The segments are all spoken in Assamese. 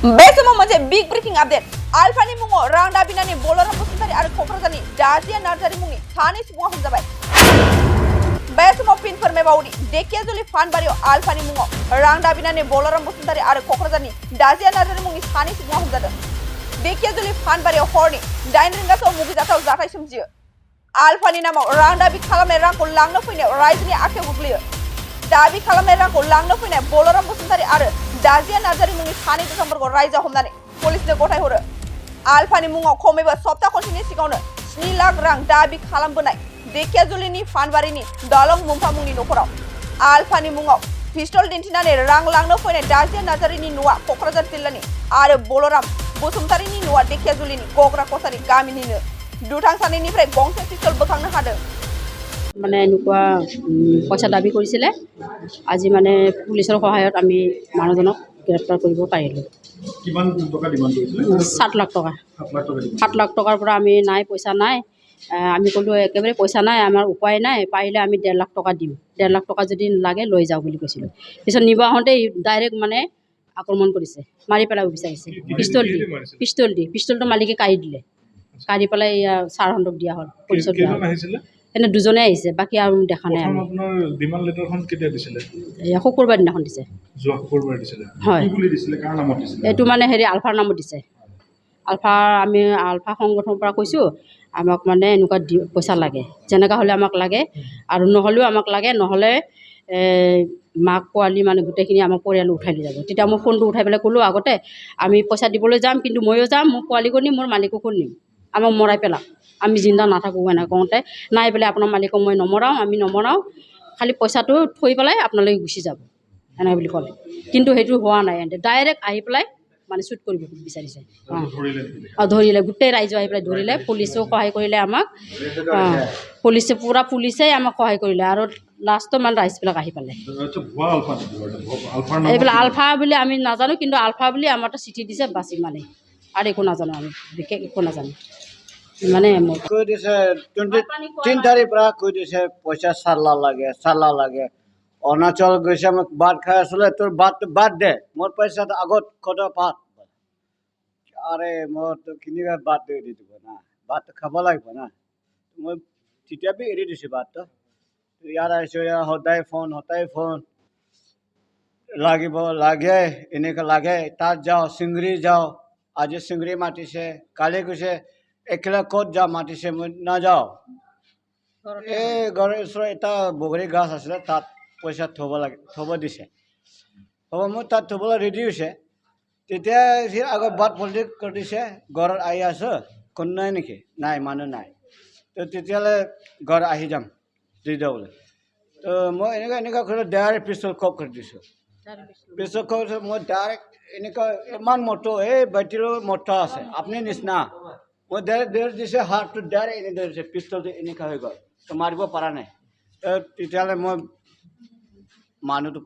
बेसमाव मोनसे बिग ब्रेकिं आपडेट आल्फानि मुङाव रां दाबिनानै बल'र बसुमतारी आरो क'क्राझारनि दाजिया नार्जारी मुंनि सानै सुबुङा हमजाबाय। बे समाव फिन फोरमायबावदि धेकियाजुलि फानबारियाव आल्फानि मुङाव रां दाबिनानै बल'र बसुमतारी आरो क'क्राझारनि दाजिया नार्जारी मुंनि सानै सुबुङा हमजादों। धेकियाजुलि फानबारियाव हरनि 8 रिंगासोआव मुगैजाथाव जाथाय सोमजियो। आल्फानि नामाव रां दाबि खालामनाय रांखौ लांनो फैनायाव रायजोनि आखायाव गोग्लैयो। दाबि खालामनाय रांखौ लांनो फैनाय बल'र बसुमतारी आरो दाजिया नार्जारी मुंनि सानै दुथांफोरखौ रायजोआ हमनानै पुलिसनो गथायहरो। आल्फानि मुङाव खमैबो सप्ता खनसेनि सिगाङावनो 7 लाख रां दाबि खालामबोनाय धेकियाजुलिनि फानबारिनि दलं मुम्फा मुंनि न'खराव आल्फानि मुङाव पिस्तल दिन्थिनानै रां लांनो फैनाय दाजिया नार्जारीनि न'आ क'क्राझार जिल्लानि आरो बल'राम बसुमतारीनि न'आ धेकियाजुलिनि गग्रा कसारी गामिनिनो। दुथां सानैनिफ्राय गंसे पिस्तल बोखांनो हादों। মানে এনেকুৱা পইচা দাবী কৰিছিলে। আজি মানে পুলিচৰ সহায়ত আমি মানুহজনক গ্ৰেপ্তাৰ কৰিব পাৰিলোঁ। কিমান টকা ডিমাণ্ড কৰিছিলে? 7 লাখ টকা। 7 লাখ 7 লাখ টকা টকাৰ পৰা আমি নাই, পইচা নাই। আমি ক'লোঁ একেবাৰে পইচা নাই, আমাৰ উপায় নাই, পাৰিলে আমি 1.5 লাখ টকা দিম, 1.5 লাখ টকা যদি লাগে লৈ যাওঁ বুলি কৈছিলোঁ। পিছত নিব আহোঁতে ডাইৰেক্ট মানে আক্ৰমণ কৰিছে, মাৰি পেলাব বিচাৰিছে। পিষ্টলটো মালিকে কাঢ়ি দিলে, কাঢ়ি পেলাই ছাৰহঁতক দিয়া হ'ল, পুলিচত দিয়া হ'ল। এনে দুজনে আহিছে, বাকী আৰু দেখা নাই। আপোনাৰ ডিমাণ্ড লেটাৰখন কেতিয়া দিছিলে? শুকুৰবাৰ দিনাখন দিছে। যোৱা শুকুৰবাৰে দিছিলে। হয়। কি বুলি দিছিলে? কাৰ নামত দিছিলে? এইটো মানে আলফাৰ নামত দিছে। আমি আলফা সংগঠনৰ পৰা কৈছোঁ আমাক মানে এনেকুৱা পইচা লাগে, যেনেকুৱা হ'লে আমাক লাগে, আৰু নহ'লেও আমাক লাগে, নহ'লে মাক পোৱালি মানে গোটেইখিনি আমাৰ পৰিয়াল উঠাই লৈ যাব। তেতিয়া মই ফোনটো উঠাই পেলাই ক'লোঁ আগতে আমি পইচা দিবলৈ যাম, কিন্তু ময়ো যাম, মোৰ পোৱালিকো নিম, মোৰ মালিককো নিম, আমাক মৰাই পেলাম, আমি জিন্দা নাথাকোঁ। এনেকৈ কওঁতে নাই বোলে আপোনাৰ মালিকক মই নমৰাওঁ, আমি নমৰাওঁ, খালি পইচাটো থৈ পেলাই আপোনালোকে গুচি যাব, এনেকৈ বুলি ক'লে। কিন্তু সেইটো হোৱা নাই, ডাইৰেক্ট আহি পেলাই মানে শ্বুট কৰিব বিচাৰিছে। ধৰিলে, গোটেই ৰাইজে আহি পেলাই ধৰিলে, পুলিচেও সহায় কৰিলে আমাক। পুলিচেই আমাক সহায় কৰিলে, আৰু লাষ্টত মানে ৰাইজবিলাক আহি পালে। এইবিলাক আলফা বুলি আমি নাজানো, কিন্তু আলফা বুলি আমাৰ চিঠি দিছে, বাছ ইমানেই, আৰু একো নাজানো, আমি বিশেষ একো নাজানো। মানে কৈ দিছে 23 তাৰিখৰ পৰা কৈ দিছে পইচা 4 লাখ লাগে। অৰুণাচল গৈছে, মোক ভাত খাই আছিলে, তোৰ বাদ দে, মোৰ পইচা আগত খোৱা ভাত। আৰে মই তো কিনিবা বাদ দি দিব না, ভাত খাব লাগিব না। মই তেতিয়া এৰি দিছোঁ ভাতটো। ইয়াত আহিছোঁ, সদায় ফোন লাগে, এনেকৈ লাগে, তাত যাওঁ, চিংৰি যাওঁ, আজি চিংৰি মাতিছে, কালি কৈছে একেলা ক'ত যা মাতিছে, মই নাযাওঁ। এই ঘৰৰ ওচৰত এটা বগৰী গাছ আছিলে, তাত পইচা থ'ব দিছে। মই তাত থ'বলৈ ৰেডি হৈছে, তেতিয়া সি আগত বাট পলিটিক কৰি দিছে, ঘৰত আহি আছোঁ, কোনো নাই নেকি? নাই, মানুহ নাই। তো তেতিয়াহ'লে ঘৰত আহি যাম দি দিওঁ বোলে। তো মই এনেকুৱা কৰি ডাইৰেক্ট পিষ্টল কপ কৰি দিছোঁ। পিষ্টল কপ মই ডাইৰেক্ট এনেকুৱা ইমান মটো, এই বেটিলৰ মটো আছে আপুনি নিচিনা, মই ডাইৰেক্ট দিছে, হাতটো ডাইৰেক্ট এনে ধৰিছে, পিষ্টলটো এনেকুৱা হৈ গ'ল, তো মাৰিব পৰা নাই। তেতিয়াহ'লে মই মানুহটো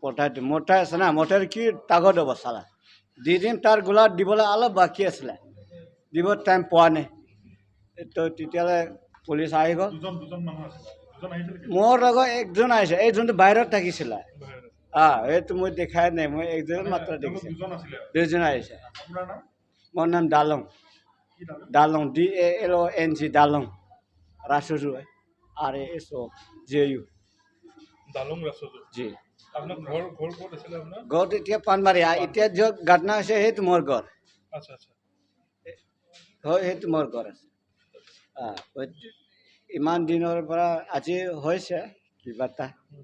মতাই আছে না, মতাই কি তাগত হ'ব চালা, দি দিম, তাৰ গোলাত দিবলৈ অলপ বাকী আছিলে, দিব টাইম পোৱা নাই। তো তেতিয়াহ'লে পুলিচ আহি গ'ল। মোৰ লগত একজন আহিছে, এইজনটো বাহিৰত থাকিছিলে। এইটো মই দেখাই নাই, মই একজন মাত্ৰ দেখিছোঁ, 2জন আহিছে। মোৰ নাম ডালং, DALONG, ডালং ৰাসজু RASOJU। জি, ঘৰত এতিয়া পাণবাৰী, এতিয়া য'ত ঘটনা হৈছে সেইটো মোৰ ঘৰ। সেইটো মোৰ ঘৰ আছে। ইমান দিনৰ পৰা আজি হৈছে কিবা এটা।